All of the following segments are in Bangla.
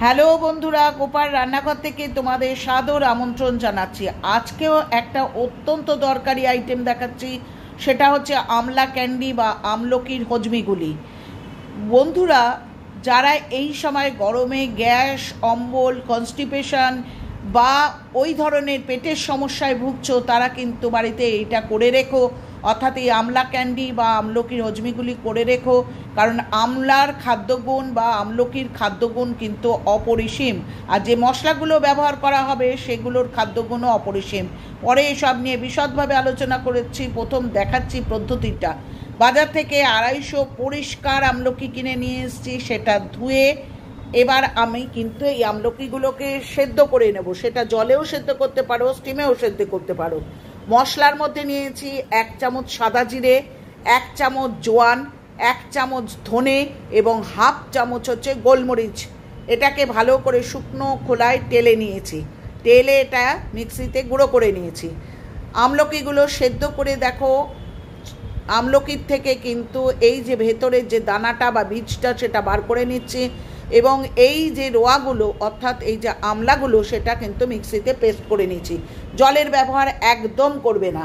হ্যালো বন্ধুরা, গোপাল রান্নাঘর থেকে তোমাদের সাদর আমন্ত্রণ জানাচ্ছি। আজকেও একটা অত্যন্ত দরকারি আইটেম দেখাচ্ছি, সেটা হচ্ছে আমলা ক্যান্ডি বা আমলকির হজমিগুলি। বন্ধুরা, যারা এই সময় গরমে গ্যাস, অম্বল, কনস্টিপেশন বা ওই ধরনের পেটের সমস্যায় ভুগছো, তারা কিন্তু বাড়িতে এটা করে রেখো, অর্থাৎ এই আমলা ক্যান্ডি বা আমলকির হজমিগুলি করে রেখো। কারণ আমলার খাদ্যগুণ বা আমলকির খাদ্যগুণ কিন্তু অপরিসীম, আর যে মশলাগুলো ব্যবহার করা হবে সেগুলোর খাদ্যগুণও অপরিসীম। পরে এসব নিয়ে বিশদভাবে আলোচনা করেছি। প্রথম দেখাচ্ছি পদ্ধতিটা। বাজার থেকে 250 পরিষ্কার আমলকি কিনে নিয়ে এসেছি, সেটা ধুয়ে এবার আমি কিন্তু এই আমলকিগুলোকে সেদ্ধ করে নেব। সেটা জলেও সেদ্ধ করতে পারো, স্টিমেও সেদ্ধ করতে পারো। মশলার মধ্যে নিয়েছি 1 চামচ সাদা জিরে, 1 চামচ জোয়ান, 1 চামচ ধনে এবং হাফ চামচ হচ্ছে গোলমরিচ। এটাকে ভালো করে শুকনো খোলায় টেলে নিয়েছি, টেলে এটা মিক্সিতে গুঁড়ো করে নিয়েছি। আমলকিগুলো সেদ্ধ করে দেখো, আমলকির থেকে কিন্তু এই যে ভেতরের যে দানাটা বা বীজটা সেটা বার করে নিচ্ছি, এবং এই যে রোয়াগুলো অর্থাৎ এই যে আমলাগুলো সেটা কিন্তু মিক্সিতে পেস্ট করে নিচ্ছি। জলের ব্যবহার একদম করবে না।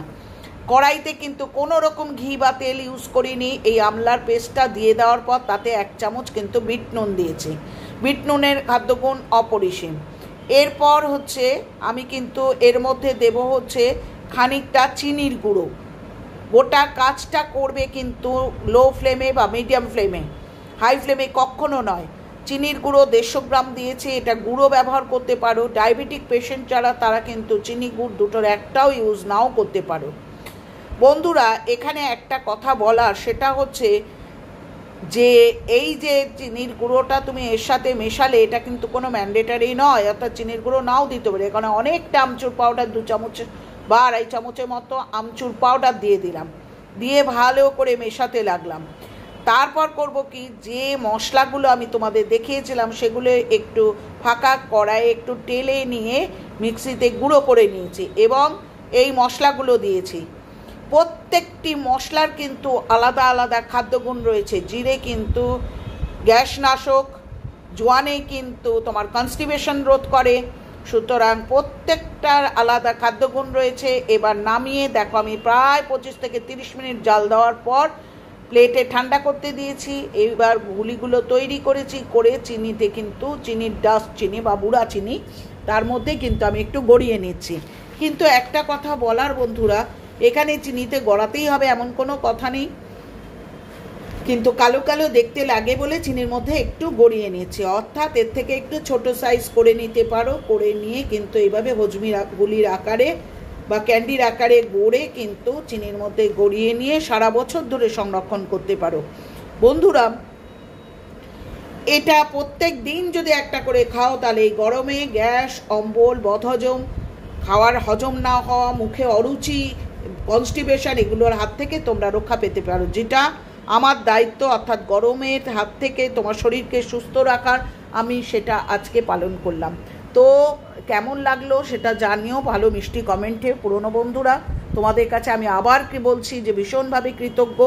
কড়াইতে কিন্তু কোনো রকম ঘি বা তেল ইউজ করিনি। এই আমলার পেস্টটা দিয়ে দেওয়ার পর তাতে 1 চামচ কিন্তু বিট নুন দিয়েছি। বিট নুনের খাদ্যগুণ অপরিসীম। এরপর হচ্ছে আমি কিন্তু এর মধ্যে দেব হচ্ছে খানিকটা চিনির গুঁড়ো। গোটা কাজটা করবে কিন্তু লো ফ্লেমে বা মিডিয়াম ফ্লেমে, হাই ফ্লেমে কখনো নয়। চিনির গুঁড়ো 150 গ্রাম দিয়েছি। এটা গুঁড়ো ব্যবহার করতে পারো। ডায়াবেটিক পেশেন্ট যারা, তারা কিন্তু চিনি গুড় দুটোর একটাও ইউজ নাও করতে পারো। বন্ধুরা, এখানে একটা কথা বলার, সেটা হচ্ছে যে এই যে চিনির গুঁড়োটা তুমি এর সাথে মেশালে এটা কিন্তু কোনো ম্যান্ডেটারি নয়, অর্থাৎ চিনির গুঁড়ো নাও দিতে পারে। কারণ অনেকটা আমচুর পাউডার 2 চামচ বা 2.5 চামচের মতো আমচুর পাউডার দিয়ে দিলাম, দিয়ে ভালো করে মেশাতে লাগলাম। তারপর করব কি, যে মশলাগুলো আমি তোমাদের দেখিয়েছিলাম সেগুলো একটু ফাঁকা কড়াইয়ে একটু টেলে নিয়ে মিক্সিতে গুঁড়ো করে নিয়েছি এবং এই মশলাগুলো দিয়েছি। প্রত্যেকটি মশলার কিন্তু আলাদা আলাদা খাদ্যগুণ রয়েছে। জিরে কিন্তু গ্যাসনাশক, জোয়ানে কিন্তু তোমার কনস্টিপেশন রোধ করে। সুতরাং প্রত্যেকটার আলাদা খাদ্যগুণ রয়েছে। এবার নামিয়ে দেখো, আমি প্রায় 25 থেকে 30 মিনিট জাল দেওয়ার পর প্লেটে ঠান্ডা করতে দিয়েছি। এইবার গুলিগুলো তৈরি করেছি, করে চিনিতে কিন্তু চিনির ডাস্ট চিনি বা বুড়া চিনি তার মধ্যে কিন্তু আমি একটু গড়িয়ে নিচ্ছি। কিন্তু একটা কথা বলার বন্ধুরা, এখানে চিনিতে গড়াতেই হবে এমন কোনো কথা নেই, কিন্তু কালো কালো দেখতে লাগে বলে চিনির মধ্যে একটু গড়িয়ে নিচ্ছি। অর্থাৎ এর থেকে একটু ছোট সাইজ করে নিতে পারো। করে নিয়ে কিন্তু এইভাবে হজমি গুলির আকারে বা ক্যান্ডির আকারে গড়ে কিন্তু চিনির মধ্যে গড়িয়ে নিয়ে সারা বছর ধরে সংরক্ষণ করতে পারো। বন্ধুরা, এটা প্রত্যেক দিন যদি একটা করে খাও, তাহলে এই গরমে গ্যাস, অম্বল, বদহজম, খাওয়ার হজম না হওয়া, মুখে অরুচি, কনস্টিপেশন, এগুলোর হাত থেকে তোমরা রক্ষা পেতে পারো। যেটা আমার দায়িত্ব, অর্থাৎ গরমের হাত থেকে তোমার শরীরকে সুস্থ রাখার, আমি সেটা আজকে পালন করলাম। তো কেমন লাগলো সেটা জানিও ভালো মিষ্টি কমেন্টে। পুরনো বন্ধুরা, তোমাদের কাছে আমি আবার কি বলছি যে ভীষণভাবে কৃতজ্ঞ,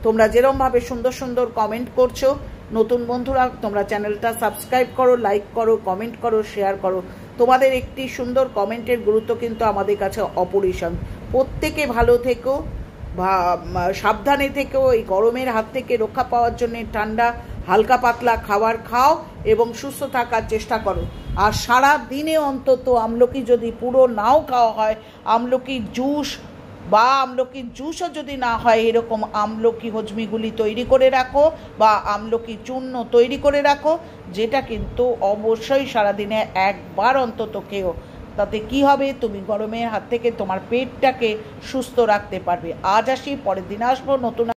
তোমরা যেরমভাবে সুন্দর সুন্দর কমেন্ট করছো। নতুন বন্ধুরা, তোমরা চ্যানেলটা সাবস্ক্রাইব করো, লাইক করো, কমেন্ট করো, শেয়ার করো। তোমাদের একটি সুন্দর কমেন্টের গুরুত্ব কিন্তু আমাদের কাছে অপরিসীম। প্রত্যেকে ভালো থেকো, সাবধানে থেকো। এই গরমের হাত থেকে রক্ষা পাওয়ার জন্য ঠান্ডা হালকা পাতলা খাবার খাও এবং সুস্থ থাকার চেষ্টা করো। আর সারা দিনে অন্তত আমলকি যদি পুরো নাও খাওয়া হয়, আমলকির জুস বা আমলকির জুসও যদি না হয়, এরকম আমলকি হজমিগুলি তৈরি করে রাখো বা আমলকি চূর্ণ তৈরি করে রাখো, যেটা কিন্তু অবশ্যই সারাদিনে একবার অন্তত খেও। তাতে কি হবে, তুমি গরমের হাত থেকে তোমার পেটটাকে সুস্থ রাখতে পারবে। আজ আসি, পরের দিন আসবো নতুন